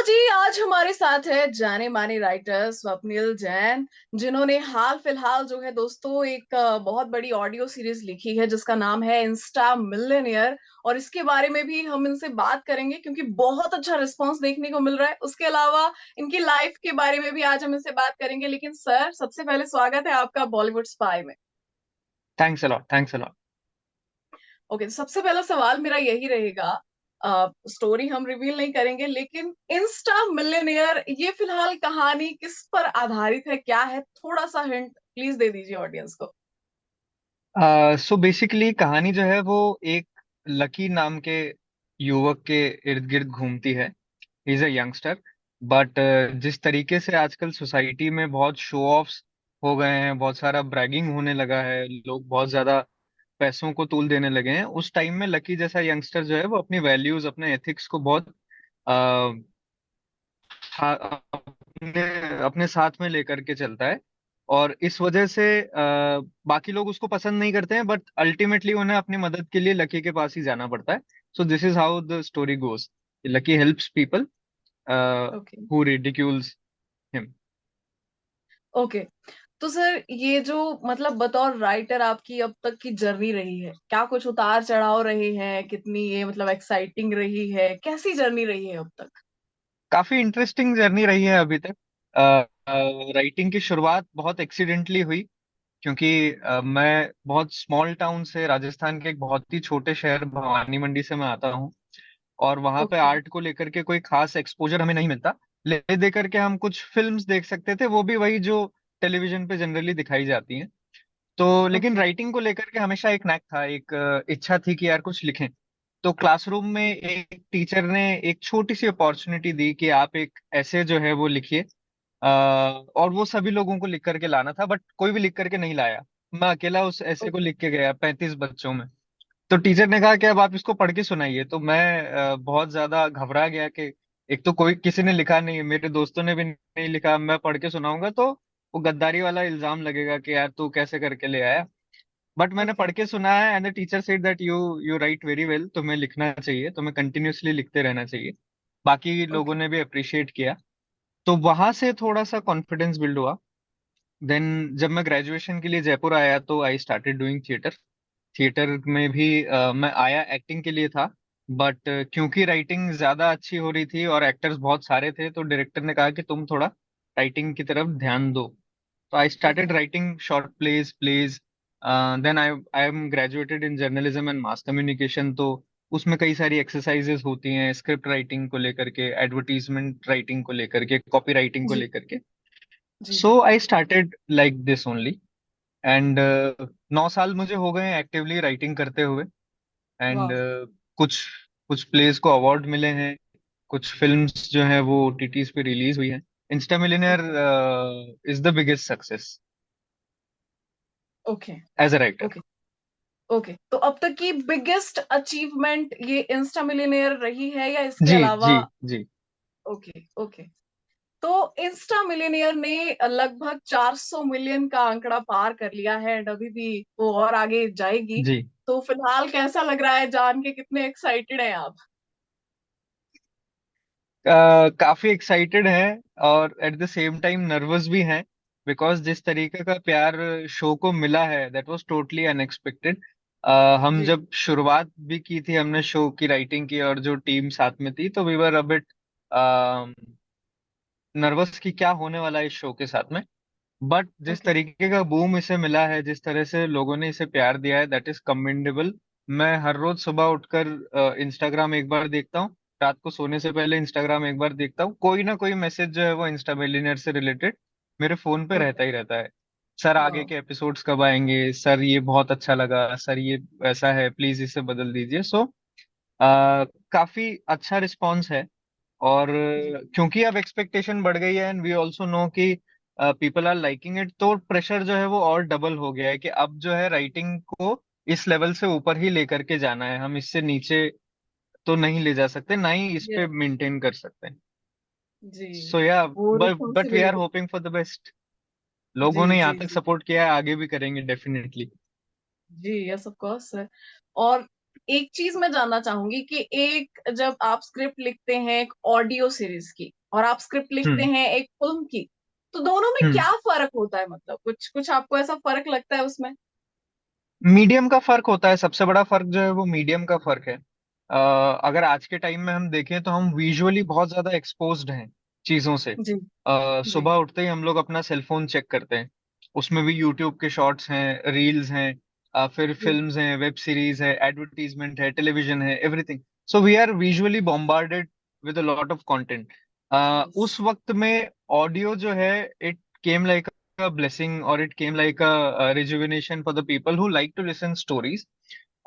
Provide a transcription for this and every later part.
जी, आज हमारे साथ है जाने माने राइटर स्वप्निल जैन, जिन्होंने हाल फिलहाल जो है दोस्तों एक बहुत बड़ी ऑडियो सीरीज लिखी है जिसका नाम है इंस्टा मिलियनेयर। और इसके बारे में भी हम इनसे बात करेंगे क्योंकि बहुत अच्छा रिस्पांस देखने को मिल रहा है। उसके अलावा इनकी लाइफ के बारे में भी आज हम इनसे बात करेंगे। लेकिन सर, सबसे पहले स्वागत है आपका बॉलीवुड स्पाई में। Thanks a lot, thanks a lot. Okay, तो सबसे पहला सवाल मेरा यही रहेगा। स्टोरी हम रिवील नहीं करेंगे, लेकिन इंस्टा मिलियनेयर ये फिलहाल कहानी किस पर आधारित है, क्या है? थोड़ा सा हिंट प्लीज दे दीजिए ऑडियंस को। सो बेसिकली कहानी जो है वो एक लकी नाम के युवक के इर्द गिर्द घूमती है। He is a youngster, but जिस तरीके से आजकल सोसाइटी में बहुत शो ऑफ्स हो गए हैं, बहुत सारा ब्रैगिंग होने लगा है, लोग बहुत ज्यादा पैसों को तूल देने लगे हैं, उस टाइम में लकी जैसा यंगस्टर जो है वो अपनी वैल्यूज, अपने एथिक्स को बहुत अपने अपने साथ में लेकर के चलता है। और इस वजह से बाकी लोग उसको पसंद नहीं करते हैं, बट अल्टीमेटली उन्हें अपनी मदद के लिए लकी के पास ही जाना पड़ता है। So this is how the story goes. Lucky helps people okay. Who ridicules him. Okay, तो सर ये जो मतलब बतौर राइटर आपकी अब तक की जर्नी रही है, क्या कुछ उतार चढ़ाव रहे हैं? कितनी ये मतलब एक्साइटिंग रही है? कैसी जर्नी रही है अब तक? काफी इंटरेस्टिंग जर्नी रही है अभी तक। राइटिंग की शुरुआत बहुत एक्सीडेंटली हुई, क्योंकि मैं बहुत स्मॉल टाउन से, राजस्थान के एक बहुत ही छोटे शहर भवानी मंडी से मैं आता हूँ। और वहां पे ओके। आर्ट को लेकर के कोई खास एक्सपोजर हमें नहीं मिलता। ले दे करके हम कुछ फिल्म्स देख सकते थे, वो भी वही जो टेलीविजन पे जनरली दिखाई जाती हैं। तो लेकिन ओके। राइटिंग को लेकर के हमेशा एक नैक था, एक इच्छा थी कि यार कुछ लिखें। तो क्लासरूम में एक टीचर ने एक छोटी सी अपॉर्चुनिटी दी कि आप एक ऐसे जो है वो लिखिए। और वो सभी लोगों को लिख करके लाना था, बट कोई भी लिख करके नहीं लाया। मैं अकेला उस ऐसे को ओके। लिख के गया 35 बच्चों में। तो टीचर ने कहा कि अब आप इसको पढ़ के सुनाइए। तो मैं बहुत ज्यादा घबरा गया कि एक तो कोई किसी ने लिखा नहीं है, मेरे दोस्तों ने भी नहीं लिखा, मैं पढ़ के सुनाऊंगा तो वो गद्दारी वाला इल्जाम लगेगा कि यार तू कैसे करके ले आया। बट मैंने ओके। पढ़ के सुना है, and the teacher said that you you right very well, तुम्हें लिखना चाहिए, तुम्हें कंटिन्यूअसली लिखते रहना चाहिए। बाकी लोगों ओके। ने भी अप्रिशिएट किया। तो वहां से थोड़ा सा कॉन्फिडेंस बिल्ड हुआ। देन जब मैं ग्रेजुएशन के लिए जयपुर आया तो I started doing theatre. Theatre में भी मैं आया एक्टिंग के लिए था, बट क्योंकि राइटिंग ज्यादा अच्छी हो रही थी और एक्टर्स बहुत सारे थे, तो डायरेक्टर ने कहा कि तुम थोड़ा राइटिंग की तरफ ध्यान दो। तो I okay. Started writing short plays. Then I am graduated in journalism and mass communication. तो उसमें कई सारी एक्सरसाइजेस होती हैं स्क्रिप्ट राइटिंग को लेकर के, एडवर्टीजमेंट राइटिंग को लेकर के, कॉपी राइटिंग को जी। लेकर के। जी। So I started like this only. And 9 साल मुझे हो गए हैं एक्टिवली राइटिंग करते हुए। एंड वाह। कुछ कुछ प्लेस को अवार्ड मिले हैं, कुछ फिल्म्स जो हैं वो ओटीटीज पे रिलीज हुई हैं। Insta Millionaire okay. Is the biggest success okay. As a writer. Okay. Okay, तो अब तक की बिगेस्ट अचीवमेंट ये इंस्टा मिलियनेयर रही है या इसके जी अलावा? जी जी। ओके। ओके, तो इंस्टा मिलियनेयर ने लगभग 400 मिलियन का आंकड़ा पार कर लिया है एंड अभी भी वो और आगे जाएगी। जी तो फिलहाल कैसा लग रहा है जान के? कितने एक्साइटेड हैं आप? काफी एक्साइटेड है और at the same time nervous भी हैं, बिकॉज जिस तरीके का प्यार शो को मिला है दैट वाज टोटली अनएक्सपेक्टेड। हम जी। जब शुरुआत भी की थी, हमने शो की राइटिंग की और जो टीम साथ में थी, तो we were a bit nervous कि क्या होने वाला है इस शो के साथ में। बट जिस ओके। तरीके का बूम इसे मिला है, जिस तरह से लोगों ने इसे प्यार दिया है, दैट इज कमेंडेबल। मैं हर रोज सुबह उठकर इंस्टाग्राम एक बार देखता हूँ, रात को सोने से पहले इंस्टाग्राम एक बार देखता हूँ। कोई ना कोई मैसेज जो है वो इंस्टा मिलियनेयर से रिलेटेड मेरे फोन पे ओके। रहता ही रहता है। सर आगे वाह। के एपिसोड्स कब आएंगे, सर ये बहुत अच्छा लगा, सर ये ऐसा है, प्लीज इसे बदल दीजिए। सो काफी अच्छा रिस्पॉन्स है। और जी। क्योंकि अब एक्सपेक्टेशन बढ़ गई है एंड वी ऑल्सो नो कि पीपल आर लाइकिंग इट, तो प्रेशर जो है वो और डबल हो गया है कि अब जो है राइटिंग को इस लेवल से ऊपर ही लेकर के जाना है, हम इससे नीचे तो नहीं ले जा सकते, ना ही इस पे यस। मेंटेन कर सकते हैं। जी। सो या, वो but we are responsibility. Hoping for the best. जी। लोगों ने यहाँ जी। तक जी। सपोर्ट किया है, आगे भी करेंगे डेफिनेटली। जी, यस ऑफ कोर्स सर। और एक चीज मैं जानना चाहूंगी कि एक जब आप स्क्रिप्ट लिखते हैं एक ऑडियो सीरीज की, और आप स्क्रिप्ट लिखते हम्म। हैं एक फिल्म की, तो दोनों में हम्म। क्या फर्क होता है? मतलब कुछ कुछ आपको ऐसा फर्क लगता है उसमें? मीडियम का फर्क होता है, सबसे बड़ा फर्क जो है वो मीडियम का फर्क है। अगर आज के टाइम में हम देखें तो हम विजुअली बहुत ज्यादा एक्सपोज्ड हैं चीजों से। जी। जी। सुबह उठते ही हम लोग अपना सेलफोन चेक करते हैं, उसमें भी यूट्यूब के शॉर्ट्स हैं, रील्स हैं, फिर जी। फिल्म्स हैं, वेब सीरीज है, एडवर्टीजमेंट है, टेलीविजन है, everything. So we are visually bombarded with a lot of content. Yes. उस वक्त में ऑडियो जो है, it came like a blessing, or it came like a rejuvenation for the people who like to listen stories,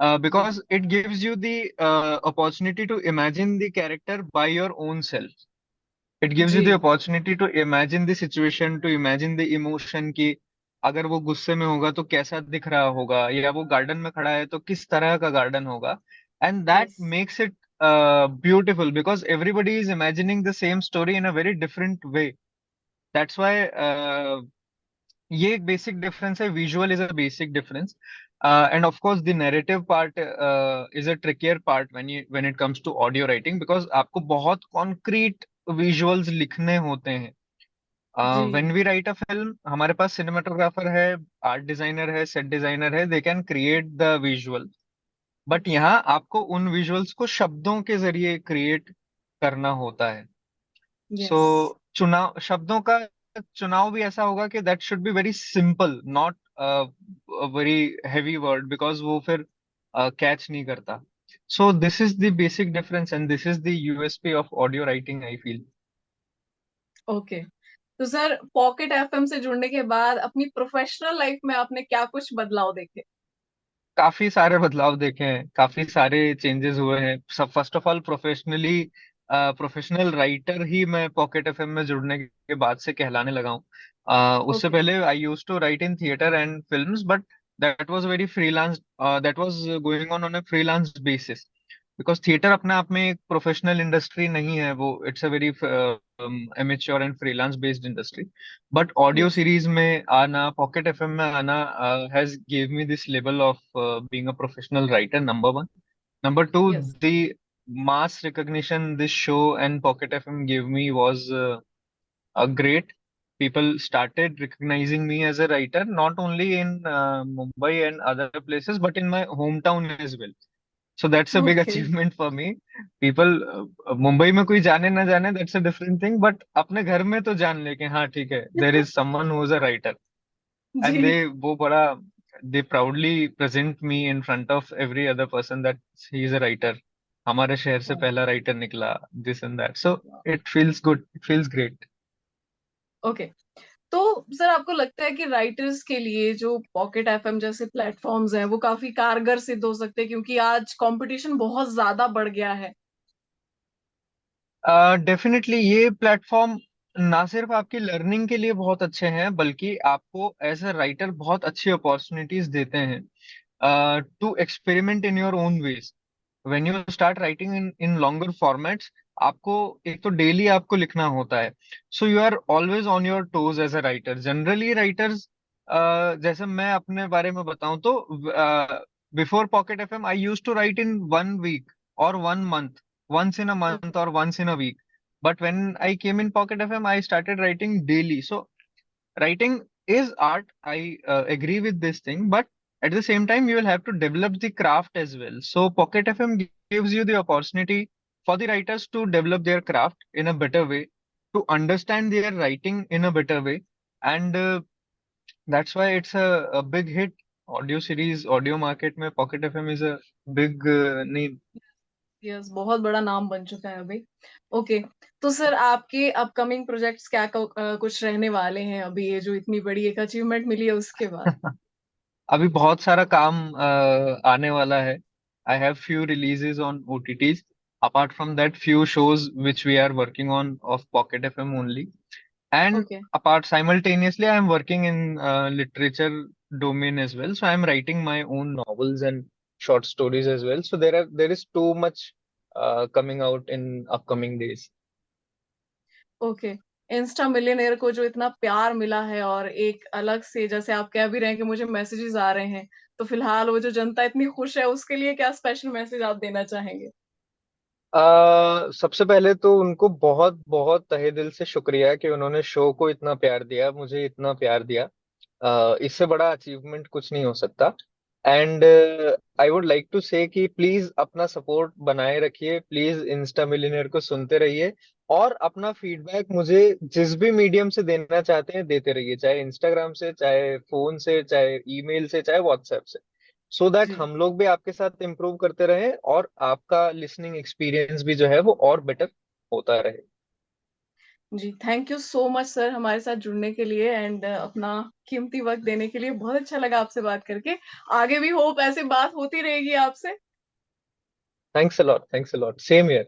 जी। because it gives you the opportunity to imagine the character by your own self. It gives you जी। the opportunity to imagine the situation, to imagine the emotion कि अगर वो गुस्से में होगा तो कैसा दिख रहा होगा, या वो गार्डन में खड़ा है तो किस तरह का गार्डन होगा। And that yes. Makes it beautiful because everybody is imagining the same story in a very different way. That's why ये एक बेसिक डिफरेंस है, visual is a basic difference. And of course the narrative part is a trickier part when it comes to audio writing, because आपको बहुत concrete visuals लिखने होते हैं। जी। When we write a film, हमारे पास cinematographer है, आर्ट डिजाइनर है, सेट डिजाइनर है, they can create the visual. But yes. यहाँ आपको उन विजुअल्स को शब्दों के जरिए क्रिएट करना होता है। So yes. चुनाव, शब्दों का चुनाव भी ऐसा होगा कि that should be very simple, not very heavy word, because वो फिर कैच नहीं करता। So this is the basic difference and this is the USP of audio writing, I feel. Okay. तो सर, पॉकेट एफएम से जुड़ने के बाद अपनी प्रोफेशनल लाइफ में आपने क्या कुछ बदलाव देखे? काफी सारे बदलाव देखे हैं, काफी सारे चेंजेस हुए हैं। सब first of all professionally, professional writer ही मैं पॉकेट एफएम में जुड़ने के बाद से कहलाने लगा हूँ। उससे ओके। पहले I used to write in theatre and films, but that was very freelance, that was going on a freelance basis, because theatre अपने आप में एक प्रोफेशनल इंडस्ट्री नहीं है, वो it's a very amateur and freelance based industry. But audio yes. Series में आना, Pocket FM में आना, has give me this level of being a professional writer, number one. Number two, yes. the mass recognition this show and Pocket FM gave me was a great. People started recognizing me as a writer, not only in Mumbai and other places, but in my hometown as well. So that's a big okay. achievement for me. People, Mumbai में कोई जाने ना जाने, that's a different thing. But अपने घर में तो जान ले कि हाँ ठीक है, there is someone who is a writer. And ji. they वो बड़ा, they proudly present me in front of every other person that he is a writer. हमारे शहर से पहला राइटर निकला, this and that. So it feels good, it feels great. Okay. तो sir, आपको लगता है कि राइटर्स के लिए जो पॉकेट एफएम जैसे प्लेटफॉर्म्स हैं वो काफी कारगर सिद्ध हो सकते हैं, क्योंकि आज कंपटीशन बहुत ज्यादा बढ़ गया है? डेफिनेटली ये प्लेटफॉर्म ना सिर्फ आपकी लर्निंग के लिए बहुत अच्छे हैं, बल्कि आपको एज अ राइटर बहुत अच्छी अपॉर्चुनिटीज देते हैं to experiment in your own ways. When you start writing in longer formats, आपको एक तो डेली आपको लिखना होता है, so you are always on your toes as a writer. Generally writers, जैसे मैं अपने बारे में बताऊं तो before pocket FM I used to write in 1 week और 1 month, once in a okay. month or once in a week. But when I came in Pocket FM, I started writing daily. So writing is art. I agree with this thing, but at the same time, you will have to develop the craft as well. So Pocket FM gives you the opportunity for the writers to develop their craft in a better way, to understand their writing in a better way, and that's why it's a big hit. Audio series, audio market में Pocket FM is a big name. Yes, बहुत बड़ा नाम बन चुका है अभी। Okay. तो sir, आपके अपकमिंग प्रोजेक्ट्स क्या कुछ रहने वाले हैं अभी, ये जो इतनी बड़ी एक अचीवमेंट मिली है उसके बाद? अभी बहुत सारा काम आने वाला है। I have few releases on OTTs, apart from that few shows which we are working on of pocket FM only, and okay. apart simultaneously I am working in literature domain as well, so I am writing my own novels and short stories as well, so there is too much coming out in upcoming days. Okay. Insta millionaire को जो इतना प्यार मिला है, और एक अलग से, जैसे आप कह भी रहे हैं कि मुझे मैसेजेस आ रहे हैं, तो फिलहाल वो जो जनता इतनी खुश है उसके लिए क्या स्पेशल मैसेज आप देना चाहेंगे? सबसे पहले तो उनको बहुत बहुत तहे दिल से शुक्रिया कि उन्होंने शो को इतना प्यार दिया, मुझे इतना प्यार दिया। इससे बड़ा अचीवमेंट कुछ नहीं हो सकता। And I would like to say कि प्लीज अपना सपोर्ट बनाए रखिए, प्लीज इंस्टा मिलियनेयर को सुनते रहिए, और अपना फीडबैक मुझे जिस भी मीडियम से देना चाहते हैं देते रहिए, चाहे इंस्टाग्राम से, चाहे फोन से, चाहे ईमेल से, चाहे व्हाट्सएप से, सो दैट जी। हम लोग भी आपके साथ इम्प्रूव करते रहें और आपका लिसनिंग एक्सपीरियंस भी जो है वो और बेटर होता रहे। जी, thank you so much sir हमारे साथ जुड़ने के लिए एंड अपना कीमती वक्त देने के लिए। बहुत अच्छा लगा आपसे बात करके। आगे भी होप ऐसे बात होती रहेगी आपसे। Thanks a lot, thanks a lot, same here.